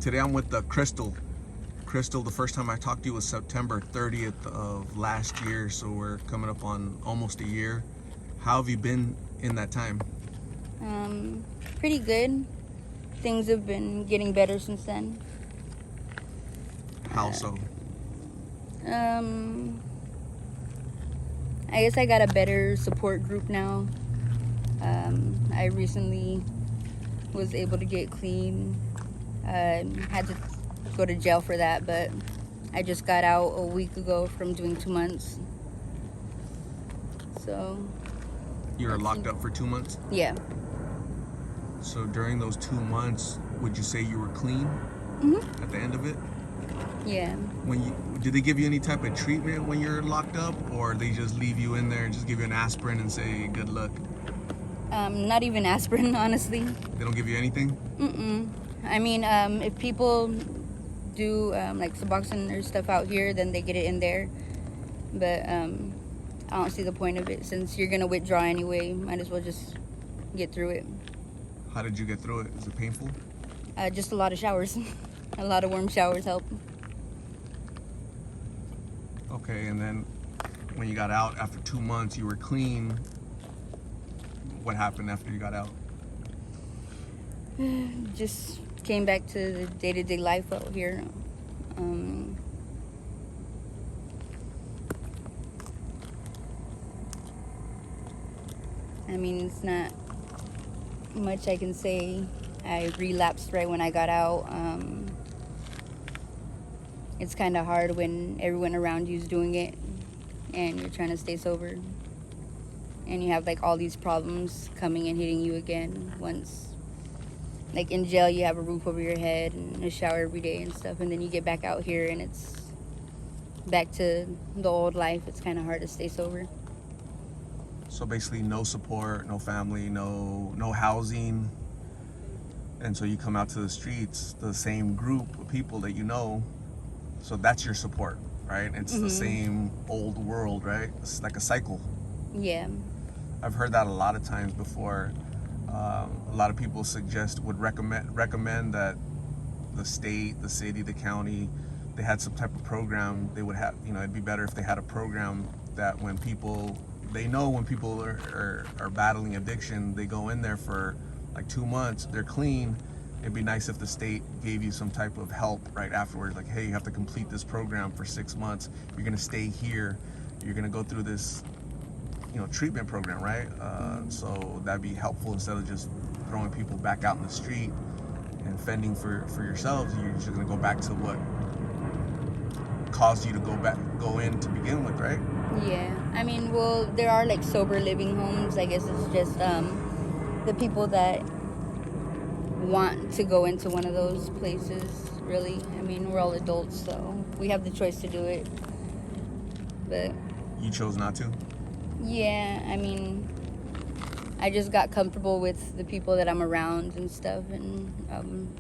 Today I'm with Crystal. Crystal, the first time I talked to you was September 30th of last year, so we're coming up on almost a year. How have you been in that time? Pretty good. Things have been getting better since then. How so? I guess I got a better support group now. I recently was able to get clean. Had to go to jail for that, but I just got out a week ago from doing 2 months. So You were locked up for 2 months? yeah. So during those 2 months, would you say you were clean at the end of it? Yeah. Did they give you any type of treatment when you're locked up, or they just leave you in there and just give you an aspirin and say good luck? Not even aspirin, honestly. They don't give you anything? I mean, if people do like Suboxone or stuff out here, then they get it in there. But I don't see the point of it, since you're gonna withdraw anyway. Might as well just get through it. How did you get through it? Is it painful? Just a lot of showers. A lot of warm showers help. Okay, and then when you got out after 2 months, you were clean. What happened after you got out? Just came back to the day-to-day life out here. I mean, it's not much I can say. I relapsed right when I got out. It's kind of hard when everyone around you is doing it and you're trying to stay sober. And you have like all these problems coming and hitting you again once. Like in jail, you have a roof over your head and a shower every day and stuff. And then you get back out here and it's back to the old life. It's kind of hard to stay sober. So basically no support, no family, no housing. And so you come out to the streets, the same group of people that you know. So that's your support, right? It's the same old world, right? It's like a cycle. Yeah. I've heard that a lot of times before. A lot of people would recommend that the state, the city, the county, they had some type of program. They would have, it'd be better if they had a program that when people are battling addiction, they go in there for like 2 months, they're clean. It'd be nice if the state gave you some type of help right afterwards, like, hey, you have to complete this program for 6 months. You're gonna stay here. You're gonna go through this, treatment program, right? So that'd be helpful instead of just throwing people back out in the street and fending for yourselves. You're just gonna go back to what caused you to go in to begin with, right? Yeah. I mean, well, there are like sober living homes. I guess it's just the people that want to go into one of those places, really. I mean, we're all adults, so we have the choice to do it. But You chose not to? yeah, I mean, I just got comfortable with the people that I'm around and stuff, and I'm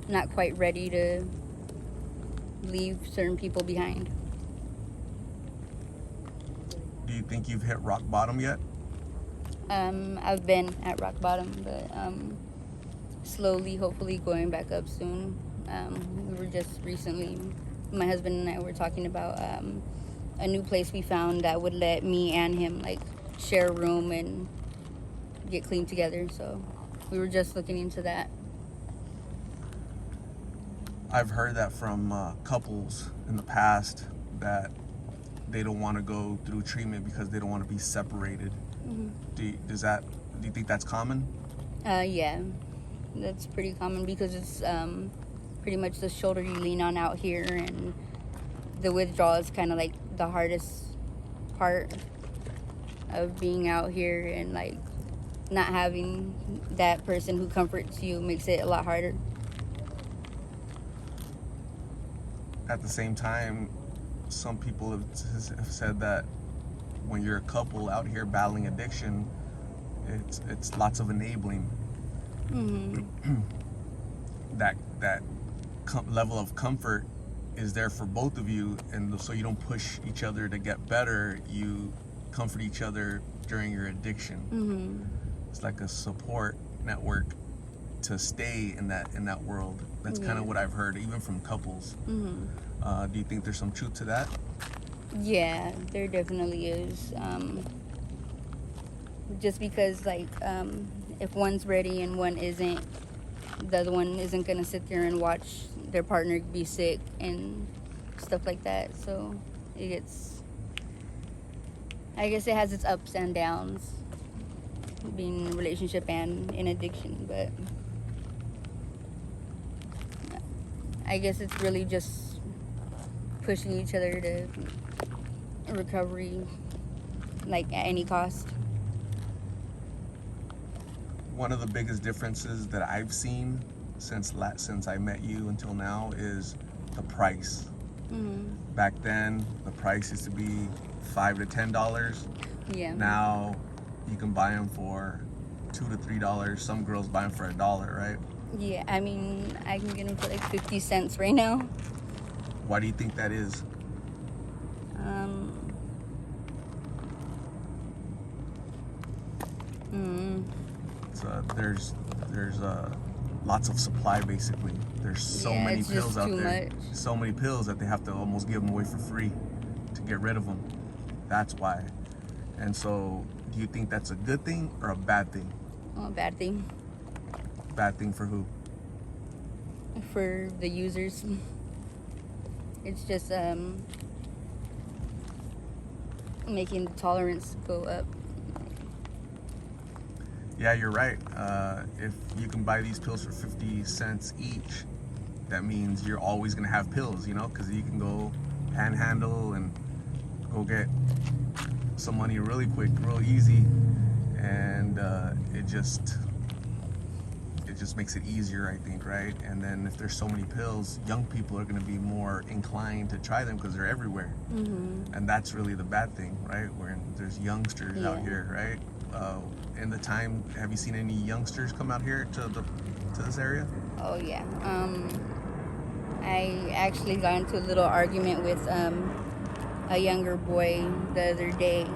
not quite ready to leave certain people behind. Do you think you've hit rock bottom yet? I've been at rock bottom, but slowly, hopefully, going back up soon. We were just recently, my husband and I were talking about a new place we found that would let me and him like share a room and get clean together. So we were just looking into that. I've heard that from couples in the past that they don't want to go through treatment because they don't want to be separated. Do you think that's common? Yeah, that's pretty common because it's pretty much the shoulder you lean on out here, and the withdrawal is kind of like the hardest part of being out here, and like not having that person who comforts you makes it a lot harder. At the same time, some people have said that when you're a couple out here battling addiction, it's lots of enabling. That level of comfort is there for both of you, and so you don't push each other to get better. You comfort each other during your addiction. It's like a support network. to stay in that world. That's kind of what I've heard, even from couples. Do you think there's some truth to that? Yeah, there definitely is. Just because, like, if one's ready and one isn't, the other one isn't gonna sit there and watch their partner be sick and stuff like that. So it gets, I guess it has its ups and downs, being in a relationship and in addiction. But I guess it's really just pushing each other to recovery, like at any cost. One of the biggest differences that I've seen since I met you until now is the price. Back then, the price used to be $5 to $10. Yeah. Now, you can buy them for $2 to $3. Some girls buy them for $1, right? Yeah, I mean, I can get them for like 50 cents right now. Why do you think that is? There's lots of supply basically. There's so many pills out there. Much. So many pills that they have to almost give them away for free to get rid of them. That's why. And so, do you think that's a good thing or a bad thing? Oh, bad thing. Bad thing for who? For the users. It's just making the tolerance go up. Yeah, you're right. If you can buy these pills for 50 cents each, that means you're always gonna have pills, you know, because you can go panhandle and go get some money really quick, real easy, and it just makes it easier, I think, right? And then if there's so many pills, young people are gonna be more inclined to try them because they're everywhere, and that's really the bad thing, right? Where there's youngsters out here, right? In the time, have you seen any youngsters come out here to this area? Oh yeah. I actually got into a little argument with a younger boy the other day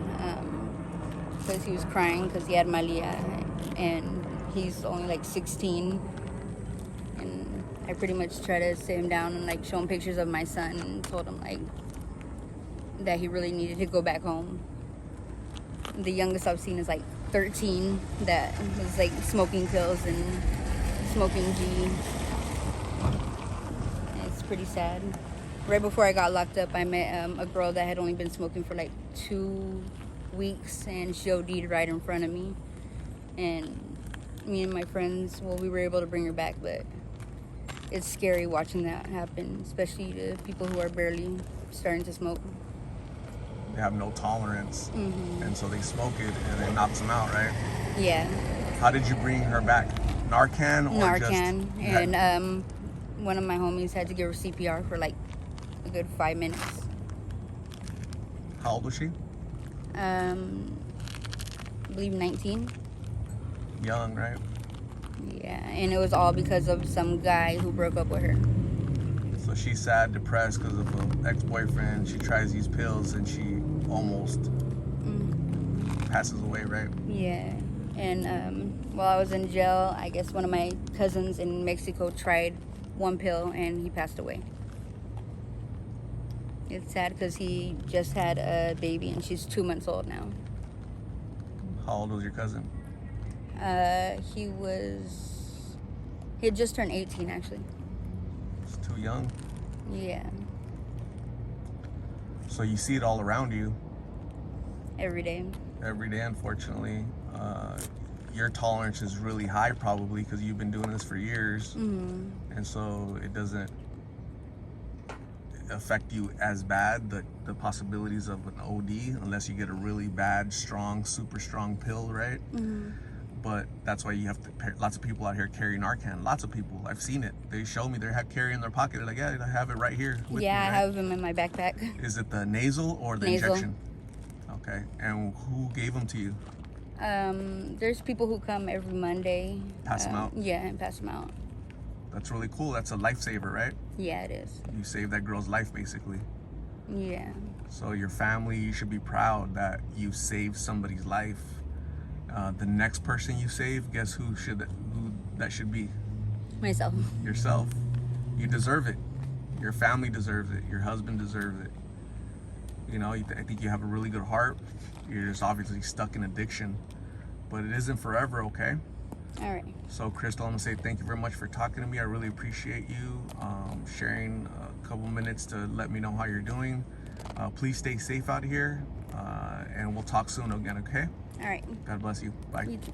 because he was crying because he had Malia, and he's only like 16. And I pretty much tried to sit him down and like show him pictures of my son and told him like that he really needed to go back home. The youngest I've seen is like 13 that was like smoking pills and smoking G. It's pretty sad. Right before I got locked up, I met a girl that had only been smoking for like 2 weeks, and she OD'd right in front of me. And me and my friends, well, we were able to bring her back, but it's scary watching that happen, especially to people who are barely starting to smoke. They have no tolerance, and so they smoke it and it knocks them out, right? Yeah. How did you bring her back? Narcan or Narcan, and one of my homies had to give her CPR for like a good 5 minutes. How old was she? I believe 19. Young, right? Yeah, and it was all because of some guy who broke up with her. So she's sad, depressed because of an ex-boyfriend. She tries these pills and she almost passes away, right? Yeah, and while I was in jail, I guess one of my cousins in Mexico tried one pill and he passed away. It's sad because he just had a baby and she's 2 months old now. How old was your cousin? He had just turned 18 actually. It's too young. Yeah. So you see it all around you. Every day. Every day, unfortunately. Your tolerance is really high probably because you've been doing this for years. And so it doesn't affect you as bad, the possibilities of an OD, unless you get a really bad, strong, super strong pill, right? But that's why you have to, lots of people out here carry Narcan. Lots of people, I've seen it. They show me, they have carry in their pocket. They're like, yeah, I have it right here with me, right? I have them in my backpack. Is it the nasal or the nasal injection? Okay, and who gave them to you? There's people who come every Monday. Pass them out? Yeah, and pass them out. That's really cool. That's a lifesaver, right? Yeah, it is. You saved that girl's life, basically. Yeah. So your family, you should be proud that you saved somebody's life. The next person you save, guess who that should be? Myself. Yourself. You deserve it. Your family deserves it. Your husband deserves it. You know, I think you have a really good heart. You're just obviously stuck in addiction, but it isn't forever, okay? All right. So, Crystal, I'm gonna say thank you very much for talking to me. I really appreciate you sharing a couple minutes to let me know how you're doing. Please stay safe out here, and we'll talk soon again, okay? All right. God bless you. Bye. You too.